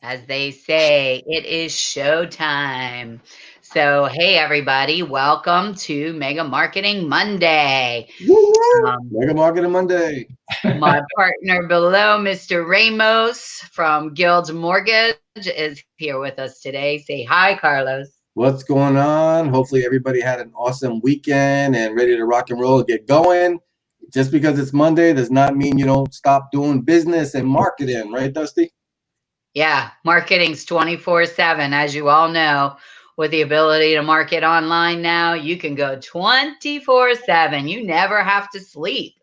As they say, it is showtime. So, hey, everybody, welcome to Mega Marketing Monday. Woo-woo! Um, Mega Marketing Monday. my partner below, Mr. Ramos from Guild Mortgage, is here with us today. Say hi, Carlos. What's going on? Hopefully everybody had an awesome weekend and ready to rock and roll and get going. Just because it's Monday does not mean you don't stop doing business and marketing, right, Dusty? Yeah, marketing's 24/7, as you all know. With the ability to market online now, you can go 24/7. You never have to sleep.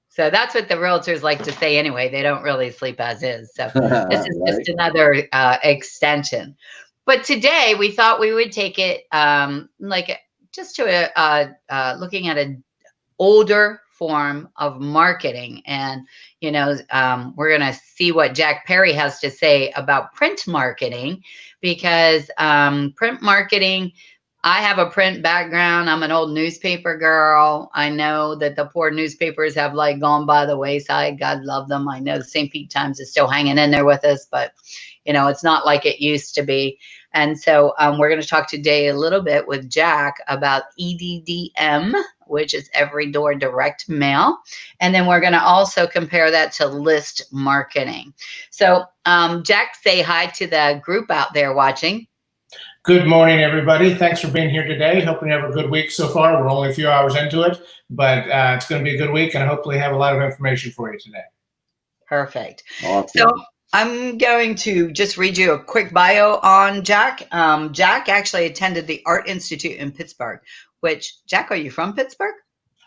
So that's what the realtors like to say anyway. They don't really sleep as is. So this is Right? just another extension. But today we thought we would take it like just to looking at an older form of marketing. And, we're going to see what Jack Parry has to say about print marketing because print marketing, I have a print background. I'm an old newspaper girl. I know that the poor newspapers have like gone by the wayside. God love them. I know the St. Pete Times is still hanging in there with us, but it's not like it used to be. And so we're going to talk today a little bit with Jack about EDDM, which is every door direct mail. And then we're going to also compare that to list marketing. So Jack, say hi to the group out there watching. Good morning, everybody. Thanks for being here today. Hoping you have a good week so far. We're only a few hours into it, but it's going to be a good week and hopefully have a lot of information for you today. Perfect. Awesome. So I'm going to just read you a quick bio on Jack. Jack actually attended the Art Institute in Pittsburgh, which, Jack, are you from Pittsburgh?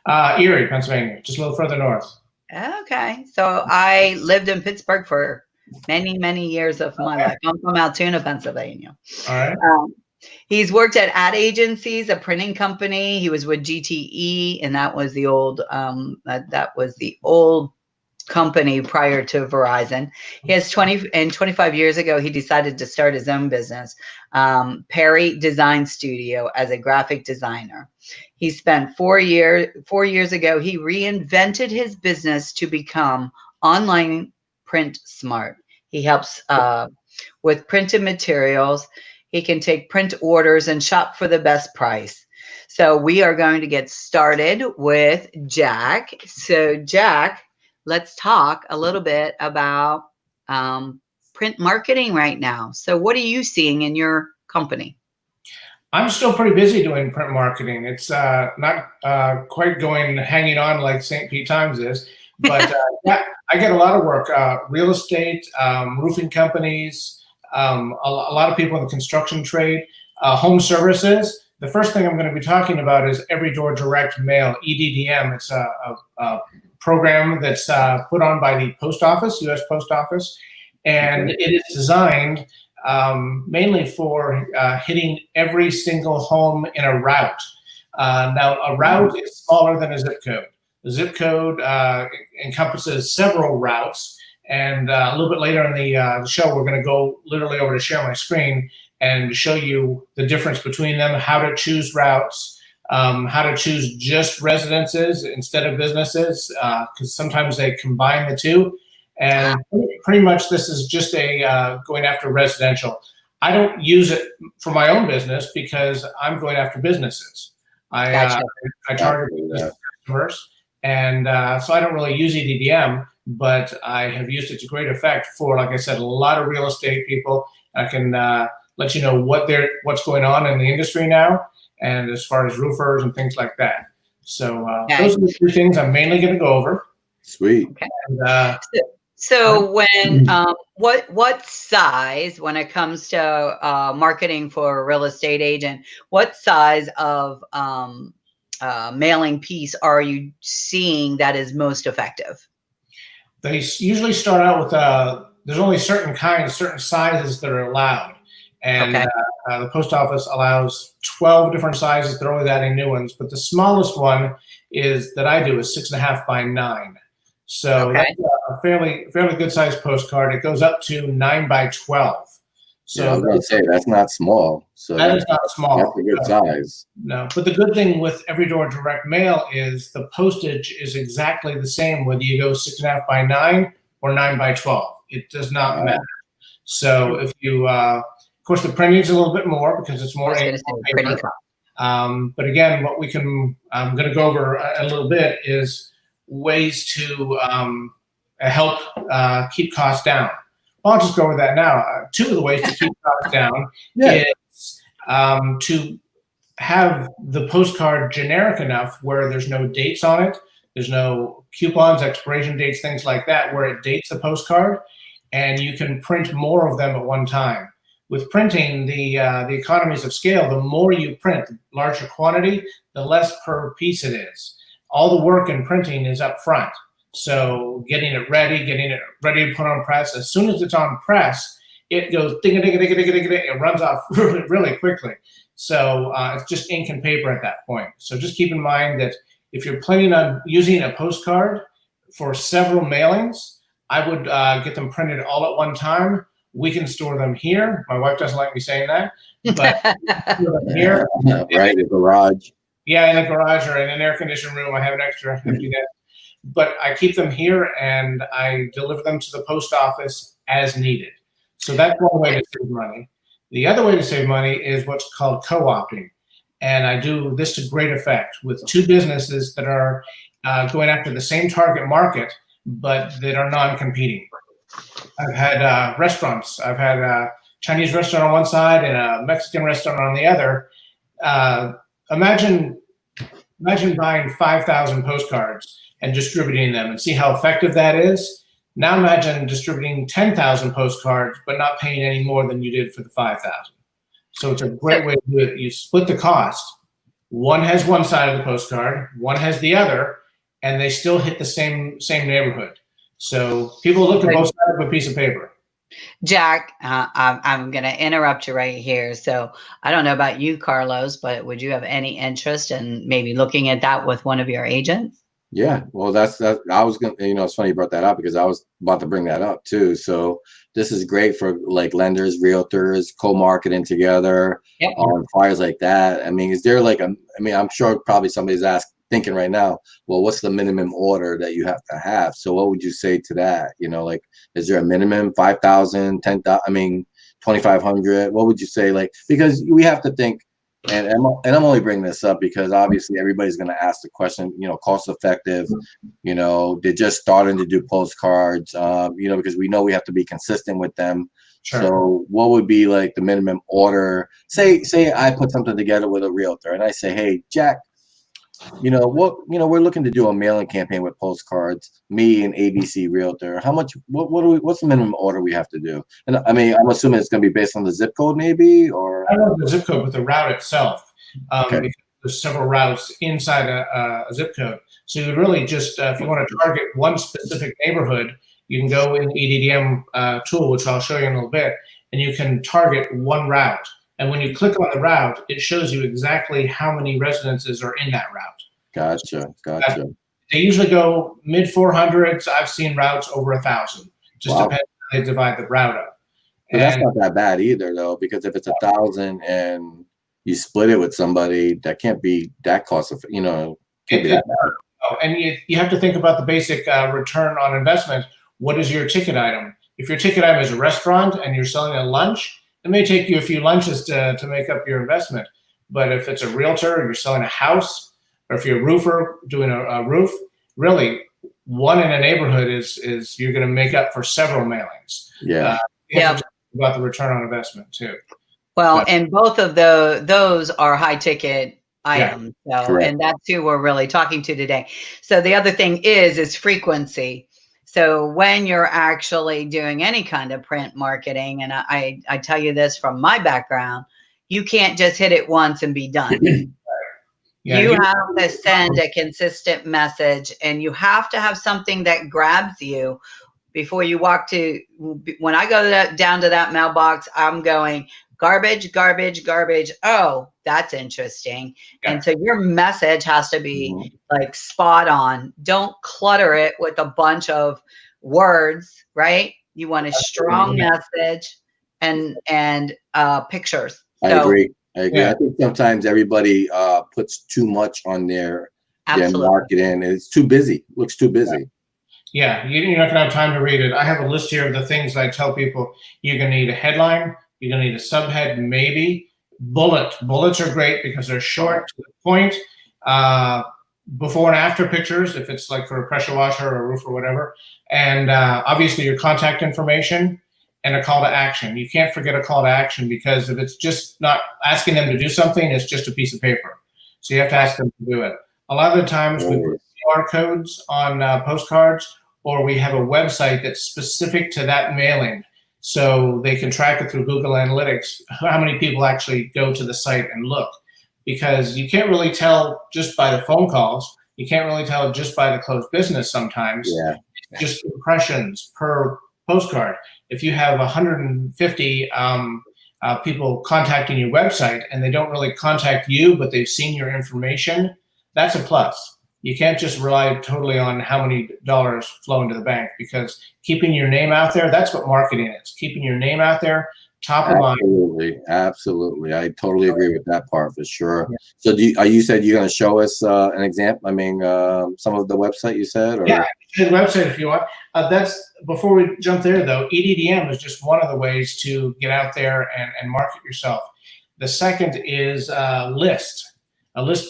Erie, Pennsylvania, just a little further north. Okay. So I lived in Pittsburgh for many, many years of my life. I'm from Altoona, Pennsylvania. All right. He's worked at ad agencies, a printing company. He was with GTE, and that was the old company prior to Verizon. He has 25 years ago, he decided to start his own business, Parry Design Studio, as a graphic designer. He spent 4 years ago, he reinvented his business to become online print smart. He helps with printed materials. He can take print orders and shop for the best price. So we are going to get started with Jack. So Jack, let's talk a little bit about print marketing right now. So what are you seeing in your company? I'm still pretty busy doing print marketing. It's not quite hanging on like St. Pete Times is, but yeah, I get a lot of work, real estate, roofing companies, a lot of people in the construction trade, home services. The first thing I'm going to be talking about is Every Door Direct Mail, EDDM. It's a program that's put on by the Post Office, U.S. Post Office, and it is designed mainly for hitting every single home in a route. Now, a route is smaller than a zip code. The zip code encompasses several routes, and a little bit later in the show, we're going to go literally over to share my screen and show you the difference between them, how to choose routes, how to choose just residences instead of businesses, because sometimes they combine the two. And pretty much this is just going after residential. I don't use it for my own business because I'm going after businesses. Gotcha. I target customers, and so I don't really use EDDM, but I have used it to great effect for, like I said, a lot of real estate people. I can let you know what's going on in the industry now, and as far as roofers and things like that. So those are the two things I'm mainly going to go over. Sweet. Okay. And, so when what size, when it comes to marketing for a real estate agent, what size of mailing piece are you seeing that is most effective? They usually start out with there's only certain sizes that are allowed, and the post office allows 12 different sizes. They're always adding new ones, but the smallest one that I do is 6.5 by 9. So that's a fairly good sized postcard. It goes up to 9 by 12. So yeah, I was going to say that's not small. So that is not small. That's a good size. No, but the good thing with Every Door Direct Mail is the postage is exactly the same whether you go 6.5 by 9 or 9 by 12. It does not matter. So if you, of course, the printing is a little bit more because it's more ink on paper. But again, what I'm going to go over a little bit is ways to help keep costs down. Well, I'll just go over that now. Two of the ways to keep costs down is to have the postcard generic enough where there's no dates on it. There's no coupons, expiration dates, things like that, where it dates the postcard, and you can print more of them at one time. With printing, the economies of scale, the more you print, the larger quantity, the less per piece it is. All the work in printing is up front. So getting it ready to put on press. As soon as it's on press, it goes ding, ding, ding, ding, ding, ding, it runs off really, really quickly. So it's just ink and paper at that point. So just keep in mind that if you're planning on using a postcard for several mailings, I would get them printed all at one time. We can store them here. My wife doesn't like me saying that, but store them here. Right, in the garage. Yeah, in a garage or in an air-conditioned room. I have an extra empty desk. But I keep them here and I deliver them to the post office as needed. So that's one way to save money. The other way to save money is what's called co-opting. And I do this to great effect with two businesses that are going after the same target market, but that are non-competing. I've had restaurants. I've had a Chinese restaurant on one side and a Mexican restaurant on the other. Imagine buying 5,000 postcards and distributing them and see how effective that is. Now imagine distributing 10,000 postcards, but not paying any more than you did for the 5,000. So it's a great way to do it. You split the cost. One has one side of the postcard, one has the other, and they still hit the same neighborhood. So people look at both sides of a piece of paper. Jack, I'm going to interrupt you right here. So I don't know about you, Carlos, but would you have any interest in maybe looking at that with one of your agents? Yeah, well, that's I was gonna, it's funny you brought that up because I was about to bring that up too. So this is great for like lenders, realtors, co-marketing together, flyers like that. I mean, is there like I'm sure probably somebody's thinking right now, well, what's the minimum order that you have to have? So what would you say to that? Like, is there a minimum 5,000, 10,000, 2,500? What would you say? Like, because we have to think. And I'm only bringing this up because obviously everybody's going to ask the question, cost effective, they're just starting to do postcards, because we know we have to be consistent with them. Sure. So what would be like the minimum order? Say I put something together with a realtor and I say, hey, Jack, we're looking to do a mailing campaign with postcards, me and ABC Realtor. How much, what's the minimum order we have to do? And I'm assuming it's going to be based on the zip code maybe, or? I don't know the zip code, but the route itself. Because there's several routes inside a zip code. So you really just, if you want to target one specific neighborhood, you can go in the EDDM tool, which I'll show you in a little bit, and you can target one route. And when you click on the route, it shows you exactly how many residences are in that route. Gotcha. They usually go mid 400s. I've seen routes over 1,000. Just depends how they divide the route up. But that's not that bad either, though, because if it's 1,000 and you split it with somebody, that can't be that cost of, can't be that bad. Oh, and you have to think about the basic return on investment. What is your ticket item? If your ticket item is a restaurant and you're selling a lunch, it may take you a few lunches to make up your investment. But if it's a realtor, you're selling a house, or if you're a roofer doing a roof, really one in a neighborhood is you're going to make up for several mailings. About the return on investment too. Well, and both of those are high ticket items. Yeah, so, and that's who we're really talking to today. So the other thing is frequency. So when you're actually doing any kind of print marketing, and I tell you this from my background, you can't just hit it once and be done. You have to send a consistent message, and you have to have something that grabs you before you walk to. When I go down to that mailbox, I'm going garbage, garbage, garbage. Oh, that's interesting. Yeah. And so your message has to be like spot on. Don't clutter it with a bunch of words, right? You want a strong message and pictures. I agree. Yeah. I think sometimes everybody puts too much on their marketing. It's too busy. Looks too busy. Yeah, you're not going to have time to read it. I have a list here of the things I tell people. You're going to need a headline. You're going to need a subhead, maybe. Bullets are great because they're short, to the point. Before and after pictures, if it's like for a pressure washer or a roof or whatever. And obviously your contact information and a call to action. You can't forget a call to action, because if it's just not asking them to do something, it's just a piece of paper. So you have to ask them to do it. A lot of the times we put QR codes on postcards, or we have a website that's specific to that mailing, so they can track it through Google Analytics how many people actually go to the site and look. Because you can't really tell just by the phone calls. You can't really tell just by the closed business sometimes. Yeah. Just impressions per postcard. If you have 150 people contacting your website and they don't really contact you, but they've seen your information, that's a plus. You can't just rely totally on how many dollars flow into the bank, because keeping your name out there, that's what marketing is. Keeping your name out there, top of mind. Absolutely. I totally agree with that part for sure. Yeah. So you said you're going to show us an example? I mean, some of the website you said? Or? Yeah, the website if you want. That's before we jump there though. EDDM is just one of the ways to get out there and market yourself. The second is a list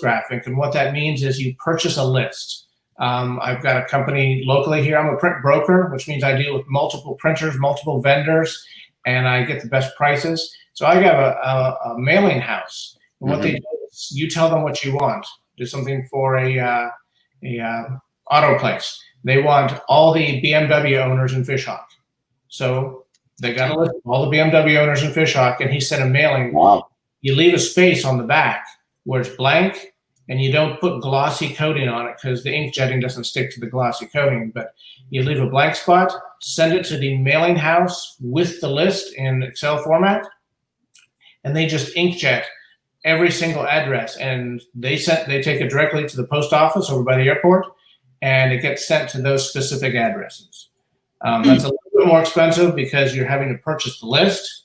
graphic, and what that means is you purchase a list. I've got a company locally here. I'm a print broker, which means I deal with multiple printers, multiple vendors, and I get the best prices. So I got a mailing house. And what they do is you tell them what you want. Do something for a auto place. They want all the BMW owners in Fishhawk. So they got a list of all the BMW owners in Fishhawk, and he sent a mailing. Wow. You leave a space on the back where it's blank, and you don't put glossy coating on it because the ink jetting doesn't stick to the glossy coating, but you leave a blank spot, send it to the mailing house with the list in Excel format, and they just inkjet every single address, and they take it directly to the post office over by the airport, and it gets sent to those specific addresses. That's a little bit more expensive because you're having to purchase the list.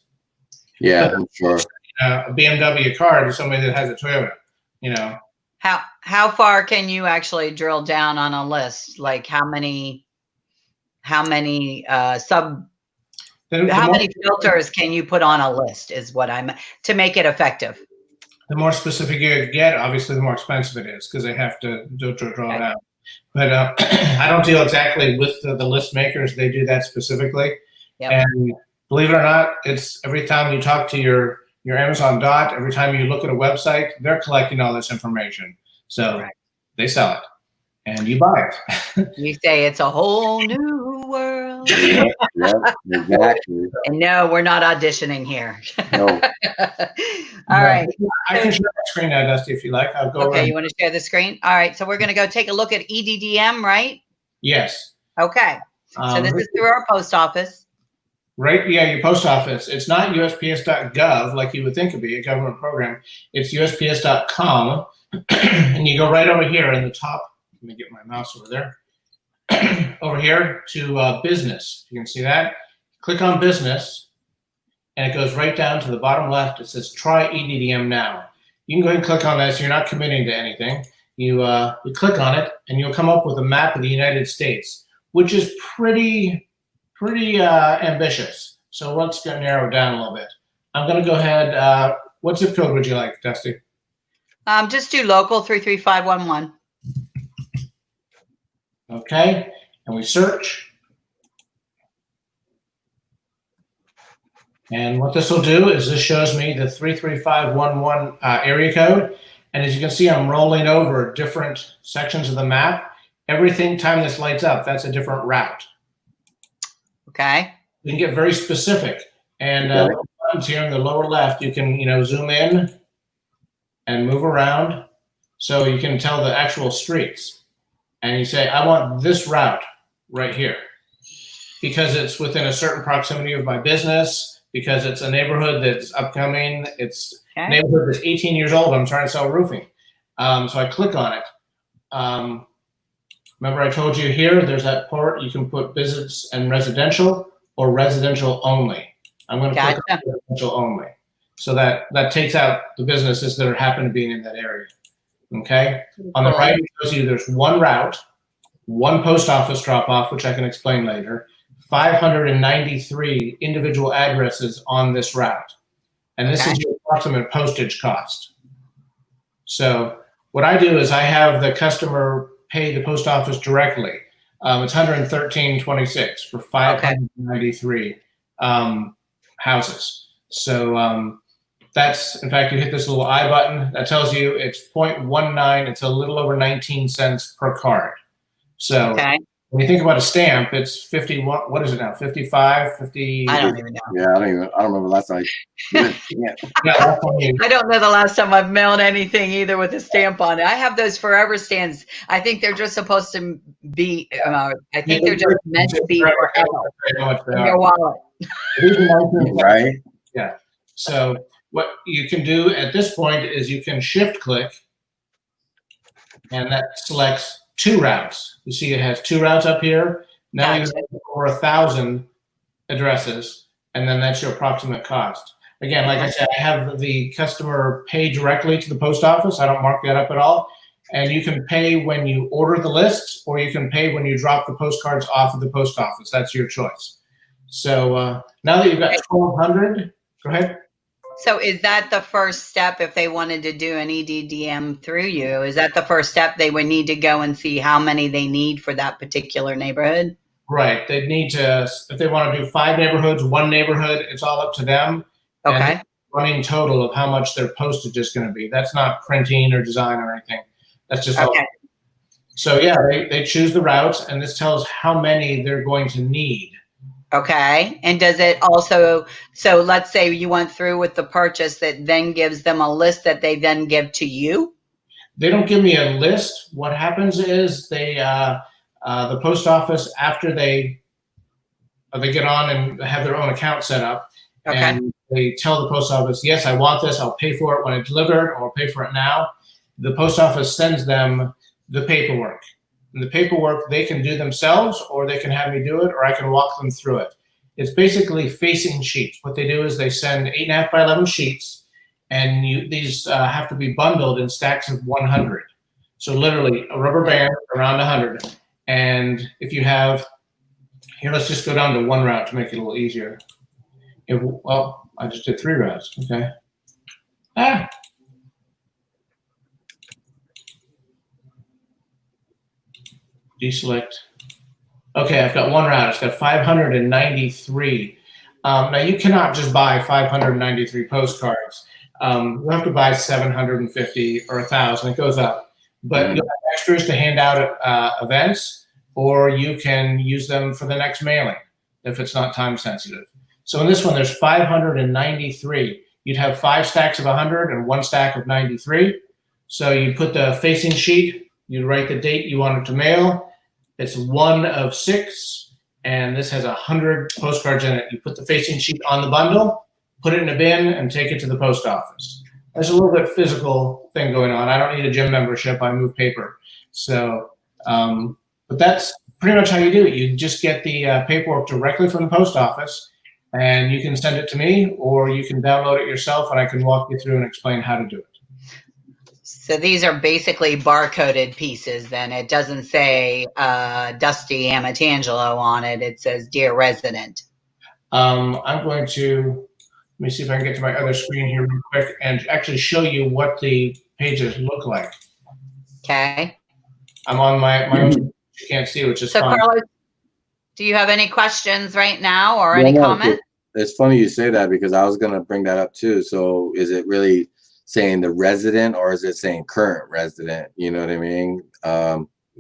Yeah, I'm sure. A BMW card to somebody that has a Toyota, you know. How far can you actually drill down on a list? Like how many many filters can you put on a list is what I'm to make it effective? The more specific you get, obviously the more expensive it is, because they have to draw it out. But I don't deal exactly with the list makers. They do that specifically. Yep. And believe it or not, it's every time you talk to your Amazon Dot, every time you look at a website, they're collecting all this information. So they sell it and you buy it. You say it's a whole new world. Yeah, exactly. And no, we're not auditioning here. No. All right. I can share my screen now, Dusty, if you like. I'll go. Okay, you want to share the screen? All right. So we're going to go take a look at EDDM, right? Yes. Okay. So this is through our post office. Right, yeah, your post office. It's not USPS.gov like you would think it'd be, a government program. It's USPS.com, and you go right over here in the top. Let me get my mouse over there. Over here to business. You can see that. Click on business, and it goes right down to the bottom left. It says try EDDM now. You can go ahead and click on this. You're not committing to anything. You click on it, and you'll come up with a map of the United States, which is pretty ambitious. So let's go narrow it down a little bit. I'm going to go ahead. What zip code would you like, Dusty? Just do local 33511. Okay, and we search. And what this will do is this shows me the 33511 area code. And as you can see, I'm rolling over different sections of the map. Every time this lights up, that's a different route. Okay. You can get very specific, and here in the lower left, you can zoom in and move around, so you can tell the actual streets. And you say, I want this route right here, because it's within a certain proximity of my business, because it's a neighborhood that's upcoming. It's a neighborhood that's 18 years old. I'm trying to sell roofing, so I click on it. Remember I told you here, there's that part, you can put business and residential or residential only. I'm going to click on residential only. So that takes out the businesses that happen to be in that area. Okay? On the right, it shows you there's one route one post office drop off, which I can explain later, 593 individual addresses on this route. And this is your approximate postage cost. So what I do is I have the customer pay the post office directly. It's $113.26 for 593 houses. So that's, in fact, you hit this little I button that tells you it's 0.19. It's a little over 19 cents per card. So when you think about a stamp, it's 51. What is it now? 55, 50. I don't even know. Yeah, I don't remember last time. I don't know the last time I've mailed anything either with a stamp on it. I have those forever stamps. I think they're just supposed to be. I think they're just meant to be forever in your wallet. Right. Yeah. So what you can do at this point is you can shift click, and that selects 2 routes. You see it has 2 routes up here. Now you have over 1,000 addresses, and then that's your approximate cost. Again, like I said, I have the customer pay directly to the post office. I don't mark that up at all. And you can pay when you order the lists, or you can pay when you drop the postcards off of the post office. That's your choice. So now that you've got 1,200, go ahead. So is that the first step if they wanted to do an EDDM through you? Is that the first step they would need to go and see how many they need for that particular neighborhood? Right. They need to, if they want to do 5 neighborhoods, 1 neighborhood, it's all up to them. Okay. And running total of how much their postage is going to be. That's not printing or design or anything. That's just all. So yeah, they choose the routes, and this tells how many they're going to need. Okay. And does it also, so let's say you went through with the purchase, that then gives them a list that they then give to you? They don't give me a list. What happens is they, the post office, after they get on and have their own account set up, and they tell the post office, yes, I want this. I'll pay for it when it's delivered, or I'll pay for it now. The post office sends them the paperwork. And the paperwork they can do themselves, or they can have me do it, or I can walk them through it. It's basically facing sheets. What they do is they send 8.5 by 11 sheets, and these have to be bundled in stacks of 100. So literally a rubber band around 100. And if you have, here, let's just go down to 1 route to make it a little easier. Well, I just did 3 routes. Okay. Deselect. Okay, I've got 1 route. It's got 593. Now you cannot just buy 593 postcards. You have to buy 750 or 1,000. It goes up. But you'll have extras to hand out at events, or you can use them for the next mailing if it's not time sensitive. So in this one, there's 593. You'd have 5 stacks of 100 and 1 stack of 93. So you put the facing sheet, you write the date you want it to mail. It's 1 of 6, and this has 100 postcards in it. You put the facing sheet on the bundle, put it in a bin, and take it to the post office. There's a little bit physical thing going on. I don't need a gym membership. I move paper. So, but that's pretty much how you do it. You just get the paperwork directly from the post office, and you can send it to me, or you can download it yourself, and I can walk you through and explain how to do it. So these are basically barcoded pieces then. It doesn't say Dusty Amatangelo on it. It says Dear Resident. I'm going to, let me see if I can get to my other screen here real quick and actually show you what the pages look like. Okay. I'm on my own, you can't see, which is fine. Carlos, do you have any questions right now, or any comment? It's funny you say that, because I was going to bring that up too. So is it really saying the resident, or is it saying current resident? You know what I mean?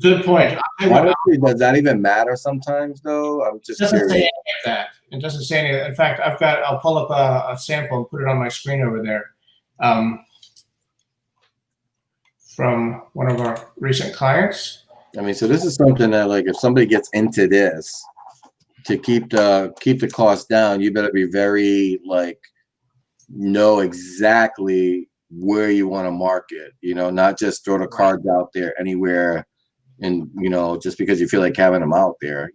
Good point. Honestly, does that even matter sometimes, though? I'm just curious. It doesn't say any of that. It doesn't say any of that. In fact, I'll pull up a sample and put it on my screen over there from one of our recent clients. I mean, so this is something that, like, if somebody gets into this, to keep the cost down, you better be very, like, know exactly where you want to market, not just throw the cards out there anywhere, and just because you feel like having them out there.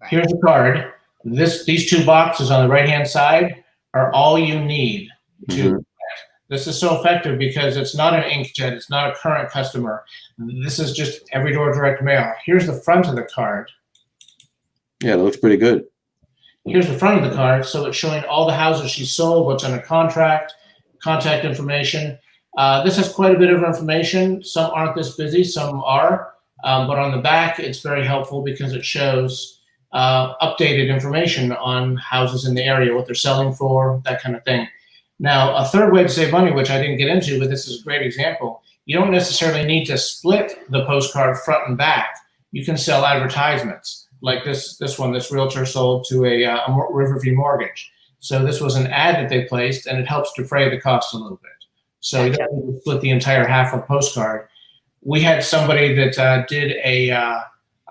Here's a card. These 2 boxes on the right hand side are all you need to This is so effective because it's not an inkjet. It's not a current customer. This is just every door direct mail. Here's the front of the card. Yeah, it looks pretty good. Here's the front of the card. So it's showing all the houses she sold, what's under contract, contact information. This has quite a bit of information. Some aren't this busy, some are. But on the back, it's very helpful because it shows updated information on houses in the area, what they're selling for, that kind of thing. Now, a third way to save money, which I didn't get into, but this is a great example. You don't necessarily need to split the postcard front and back. You can sell advertisements. Like this one, this realtor sold to a Riverview Mortgage. So this was an ad that they placed, and it helps defray the cost a little bit. So you don't need to split the entire half of postcard. We had somebody that did a,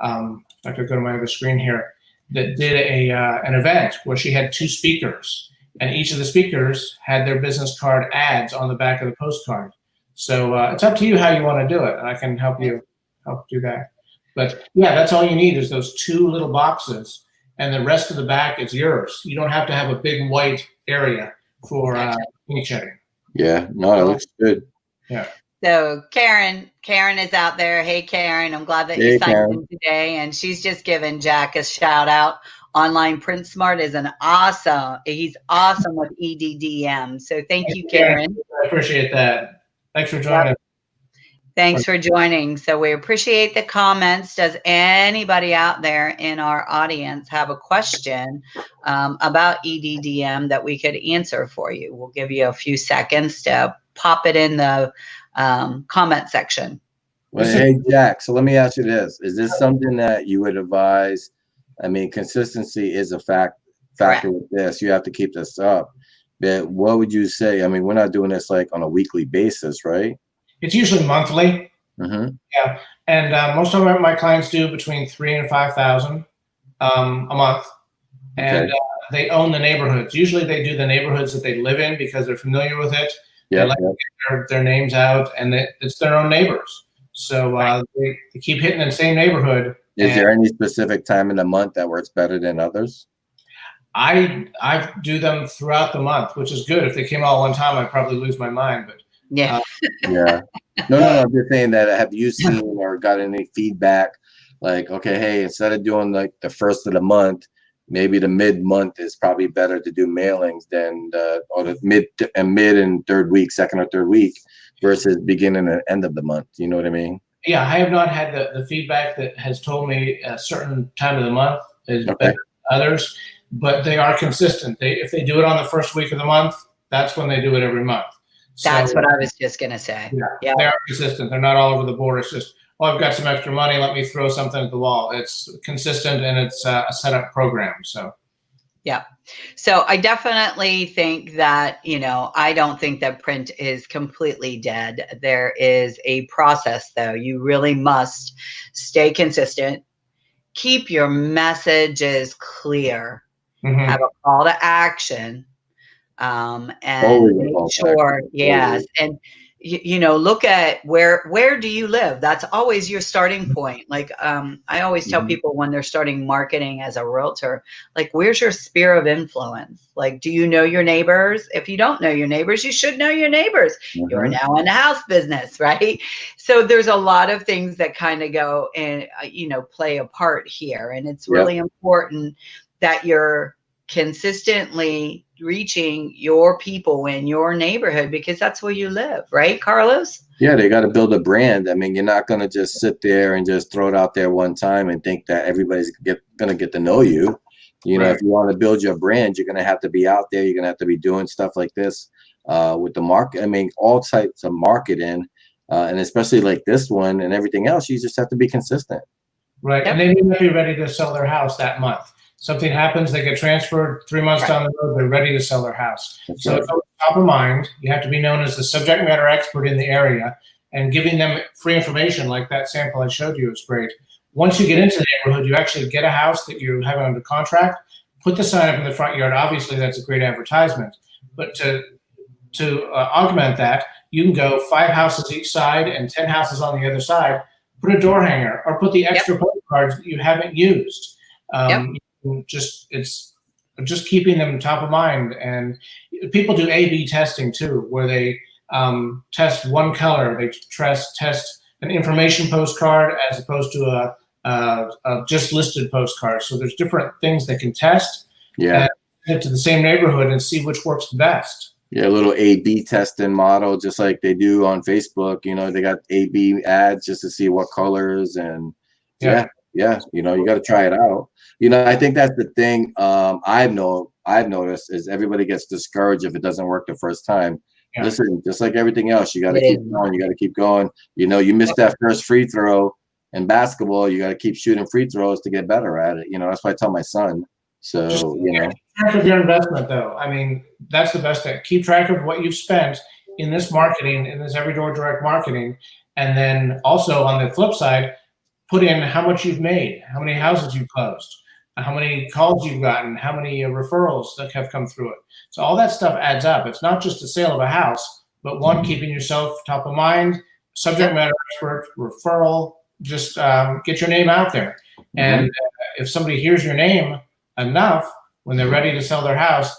I could go to my other screen here, that did an event where she had 2 speakers, and each of the speakers had their business card ads on the back of the postcard. So it's up to you how you want to do it, and I can help you do that. But yeah, that's all you need is those 2 little boxes, and the rest of the back is yours. You don't have to have a big white area for inkjetting. Yeah, no, it looks good. Yeah. So Karen is out there. Hey, Karen, I'm glad that you signed in today. And she's just given Jack a shout out. Online Print Smart is he's awesome with EDDM. So thank you, Karen. I appreciate that. Thanks for joining. Thanks for joining. So we appreciate the comments. Does anybody out there in our audience have a question about EDDM that we could answer for you? We'll give you a few seconds to pop it in the comment section. Well, hey, Jack, so let me ask you this. Is this something that you would advise? I mean, consistency is a factor with this. You have to keep this up. But what would you say? I mean, we're not doing this like on a weekly basis, right? It's usually monthly. Mm-hmm. Yeah, and most of my clients do between 3,000 and 5,000 a month, and they own the neighborhoods. Usually, they do the neighborhoods that they live in because they're familiar with it. They like to get their names out, and it's their own neighbors. So they keep hitting the same neighborhood. Is there any specific time in the month that works better than others? I do them throughout the month, which is good. If they came all one time, I'd probably lose my mind. But yeah. No, I'm just saying that. Have you seen or got any feedback? Like, okay, hey, instead of doing like the first of the month, maybe the mid-month is probably better to do mailings than or the mid and third week, second or third week, versus beginning and end of the month. You know what I mean? Yeah, I have not had the feedback that has told me a certain time of the month is better than others, but they are consistent. If they do it on the first week of the month, that's when they do it every month. That's what I was just going to say. Yeah, they are consistent. They're not all over the board. It's just, I've got some extra money. Let me throw something at the wall. It's consistent, and it's a set-up program. So, yeah. So I definitely think that, I don't think that print is completely dead. There is a process, though. You really must stay consistent. Keep your messages clear. Mm-hmm. Have a call to action. And make sure, yes. And, look at where do you live? That's always your starting point. Like, I always tell people when they're starting marketing as a realtor, like, where's your sphere of influence? Like, do you know your neighbors? If you don't know your neighbors, you should know your neighbors. You're now in the house business, right? So there's a lot of things that kind of go and, play a part here. And it's really important that you're consistently reaching your people in your neighborhood, because that's where you live, right, Carlos? Yeah, they got to build a brand. I mean, you're not going to just sit there and just throw it out there one time and think that everybody's going to get to know you. You know, if you want to build your brand, you're going to have to be out there. You're going to have to be doing stuff like this with the market. I mean, all types of marketing, and especially like this one and everything else, you just have to be consistent. Right, and they need to be ready to sell their house that month. Something happens, they get transferred 3 months down the road, they're ready to sell their house. It's top of mind. You have to be known as the subject matter expert in the area, and giving them free information like that sample I showed you is great. Once you get into the neighborhood, you actually get a house that you have under contract, put the sign up in the front yard. Obviously, that's a great advertisement. But to augment that, you can go 5 houses each side and 10 houses on the other side, put a door hanger, or put the extra postcards that you haven't used. It's just keeping them top of mind. And people do A/B testing too, where they test one color. They test an information postcard as opposed to a just listed postcard. So there's different things they can test. Yeah. And get to the same neighborhood and see which works the best. Yeah, a little A/B testing model, just like they do on Facebook. You know, they got A/B ads just to see what colors and yeah. You know, you got to try it out. You know, I think that's the thing. I've noticed is everybody gets discouraged if it doesn't work the first time. Yeah. Listen, just like everything else, you got to keep going. You got to keep going. You know, you missed that first free throw in basketball. You got to keep shooting free throws to get better at it. You know, that's what I tell my son. So, you know, keep track of your investment, though. I mean, that's the best thing. Keep track of what you've spent in this marketing, in this every door direct marketing, and then also on the flip side, put in how much you've made, how many houses you've closed, how many calls you've gotten, how many referrals that have come through it. So all that stuff adds up. It's not just a sale of a house, but one, keeping yourself top of mind, subject matter expert, referral, just get your name out there. And if somebody hears your name enough, when they're ready to sell their house,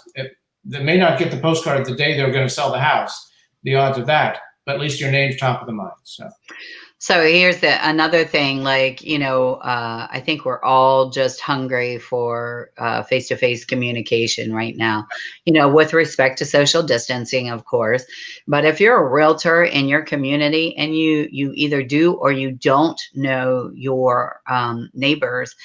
they may not get the postcard the day they're going to sell the house, the odds of that, but at least your name's top of the mind. So here's another thing, like, you know, I think we're all just hungry for face-to-face communication right now, you know, with respect to social distancing, of course. But if you're a realtor in your community and you either do or you don't know your neighbors,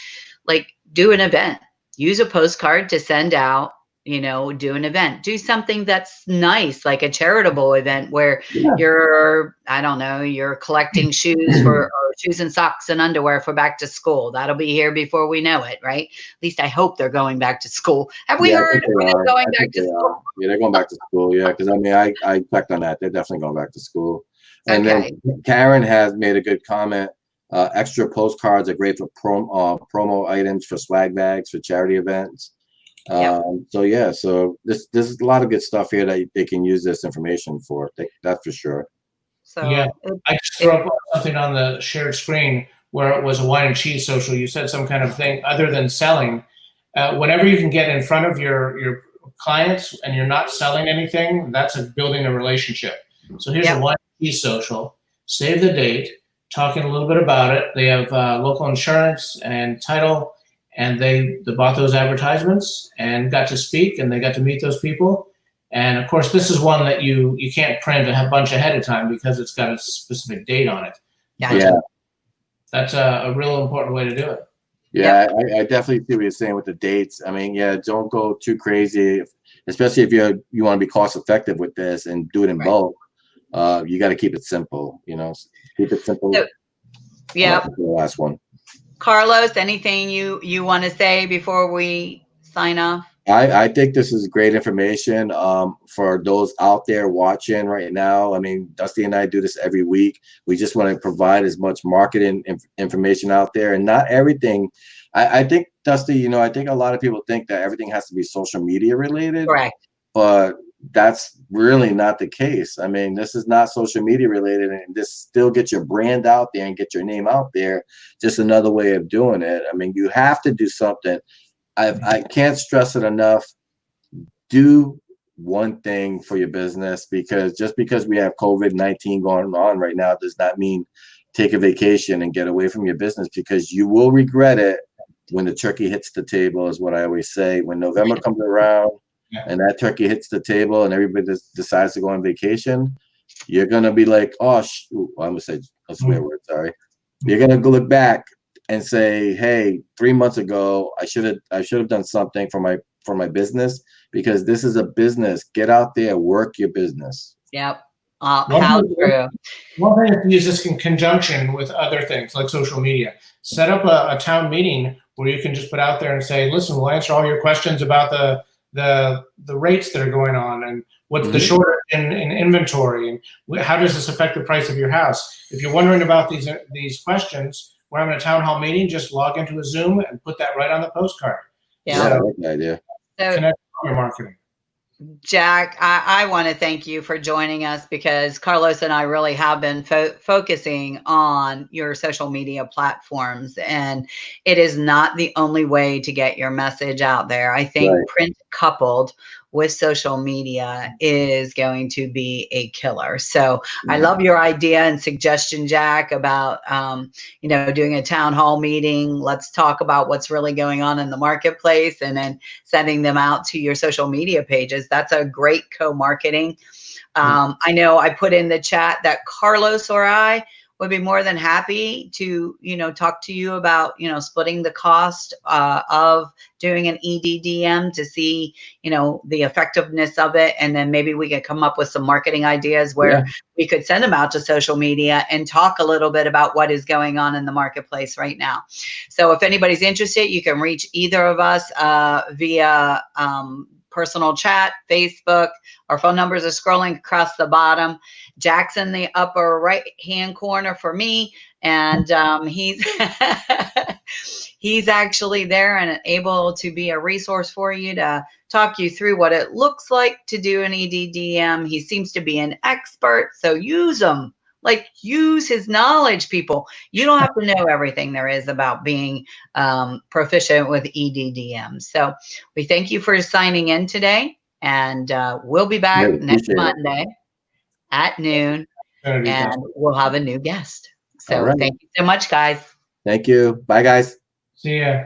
like, do an event. Use a postcard to send out, you know, do an event, do something that's nice, like a charitable event where you're, I don't know, you're collecting shoes or shoes and socks and underwear for back to school. That'll be here before we know it, right? At least I hope they're going back to school. Have we heard they're going back to school? Yeah, they're going back to school. Yeah, because I mean, I checked on that. They're definitely going back to school. And then Karen has made a good comment. Extra postcards are great for promo items, for swag bags, for charity events. So yeah, so this is a lot of good stuff here that they can use this information for. That's for sure. So yeah, I just threw up something on the shared screen where it was a wine and cheese social. You said some kind of thing other than selling. Whenever you can get in front of your clients and you're not selling anything, that's building a relationship. So here's a wine and cheese social. Save the date. Talking a little bit about it. They have local insurance and title. And they bought those advertisements and got to speak, and they got to meet those people. And of course, this is one that you can't print a bunch ahead of time because it's got a specific date on it. Yeah. That's a real important way to do it. Yeah, I definitely see what you're saying with the dates. I mean, yeah, don't go too crazy, especially if you want to be cost effective with this and do it in bulk. You got to keep it simple, you know, keep it simple. So, yeah. The last one. Carlos, anything you want to say before we sign off? I think this is great information for those out there watching right now. I mean, Dusty and I do this every week. We just want to provide as much marketing information out there, and not everything. I think, Dusty, you know, I think a lot of people think that everything has to be social media related. Correct. But that's really not the case. I mean, this is not social media related, and this still get your brand out there and get your name out there. Just another way of doing it. I mean, you have to do something. I can't stress it enough. Do one thing for your business, because just because we have COVID-19 going on right now does not mean take a vacation and get away from your business, because you will regret it when the turkey hits the table, is what I always say. When November comes around, and that turkey hits the table and everybody decides to go on vacation, you're going to be like, oh, I'm going to say a swear word, sorry. You're going to go look back and say, hey, 3 months ago, I should have done something for my business, because this is a business. Get out there, work your business. Yep. How true. One thing is to use this in conjunction with other things like social media. Set up a town meeting where you can just put out there and say, listen, we'll answer all your questions about the rates that are going on, and what's the shortage in inventory, and how does this affect the price of your house. If you're wondering about these questions, we're having a town hall meeting. Just log into a Zoom and put that right on the postcard. Yeah, I like the idea. So, connect with your marketing. Jack, I want to thank you for joining us, because Carlos and I really have been focusing on your social media platforms, and it is not the only way to get your message out there. I think print coupled with social media is going to be a killer. So I love your idea and suggestion, Jack, about doing a town hall meeting. Let's talk about what's really going on in the marketplace, and then sending them out to your social media pages. That's a great co-marketing. I know I put in the chat that Carlos or I would be more than happy to, talk to you about, splitting the cost of doing an EDDM to see, the effectiveness of it. And then maybe we could come up with some marketing ideas where we could send them out to social media and talk a little bit about what is going on in the marketplace right now. So if anybody's interested, you can reach either of us via personal chat, Facebook. Our phone numbers are scrolling across the bottom. Jack's in the upper right-hand corner for me, and he's he's actually there and able to be a resource for you to talk you through what it looks like to do an EDDM. He seems to be an expert, so use him. Like, use his knowledge, people. You don't have to know everything there is about being proficient with EDDM. So we thank you for signing in today, and we'll be back next Monday at noon, and we'll have a new guest. So thank you so much, guys. Thank you. Bye, guys. See ya.